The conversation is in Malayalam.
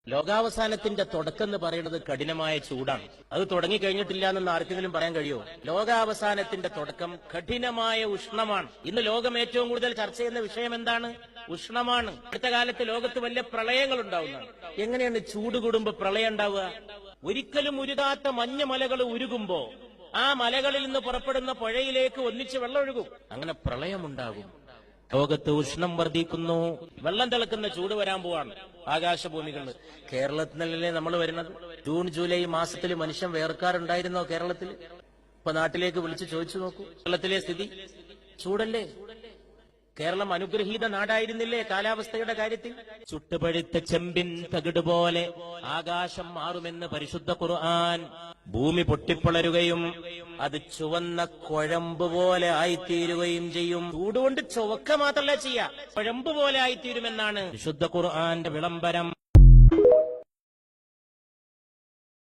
ലോകാവസാനത്തിന്റെ തുടക്കം എന്ന് പറയുന്നത് കഠിനമായ ചൂടാണ്. അത് തുടങ്ങിക്കഴിഞ്ഞിട്ടില്ല എന്ന് ആർക്കെങ്കിലും പറയാൻ കഴിയുമോ? ലോകാവസാനത്തിന്റെ തുടക്കം കഠിനമായ ഉഷ്ണമാണ്. ഇന്ന് ലോകം ഏറ്റവും കൂടുതൽ ചർച്ച ചെയ്യുന്ന വിഷയം എന്താണ്? ഉഷ്ണമാണ്. അടുത്ത കാലത്ത് ലോകത്ത് വലിയ പ്രളയങ്ങൾ ഉണ്ടാവുന്നതാണ്. എങ്ങനെയാണ് ചൂട് കൂടുമ്പോ പ്രളയം ഉണ്ടാവുക? ഒരിക്കലും ഉരുകാത്ത മഞ്ഞുമലകൾ ഉരുകുമ്പോ ആ മലകളിൽ നിന്ന് പുറപ്പെടുന്ന പുഴയിലേക്ക് ഒന്നിച്ച് വെള്ളം ഒഴുകും. അങ്ങനെ പ്രളയമുണ്ടാകും. ലോകത്ത് ഉഷ്ണം വർദ്ധിക്കുന്നു. വെള്ളം തിളക്കുന്ന ചൂട് വരാൻ പോവാണ് ആകാശഭൂമികളിൽ. കേരളത്തിലല്ലേ നമ്മൾ വരുന്നത്? ജൂൺ ജൂലൈ മാസത്തിൽ മനുഷ്യൻ വേർക്കാറുണ്ടായിരുന്നോ കേരളത്തിൽ? ഇപ്പൊ നാട്ടിലേക്ക് വിളിച്ച് ചോദിച്ചു നോക്കൂ. കേരളത്തിലെ സ്ഥിതി ചൂടല്ലേ? കേരളം അനുഗ്രഹീത നാടായിരുന്നില്ലേ കാലാവസ്ഥയുടെ കാര്യത്തിൽ? ചുട്ടുപഴുത്ത ചെമ്പിൻ തകിട് പോലെ ആകാശം മാറുമെന്ന് പരിശുദ്ധ ഖുർആൻ. ഭൂമി പൊട്ടിപ്പൊളരുകയും അത് ചുവന്ന കുഴമ്പ് പോലെ ആയിത്തീരുകയും ചെയ്യും. ചൂടുകൊണ്ട് ചുവക്ക മാത്രമല്ല ചെയ്യാ, കുഴമ്പ് പോലെ ആയിത്തീരുമെന്നാണ് വിശുദ്ധ ഖുർആന്റെ വിളംബരം.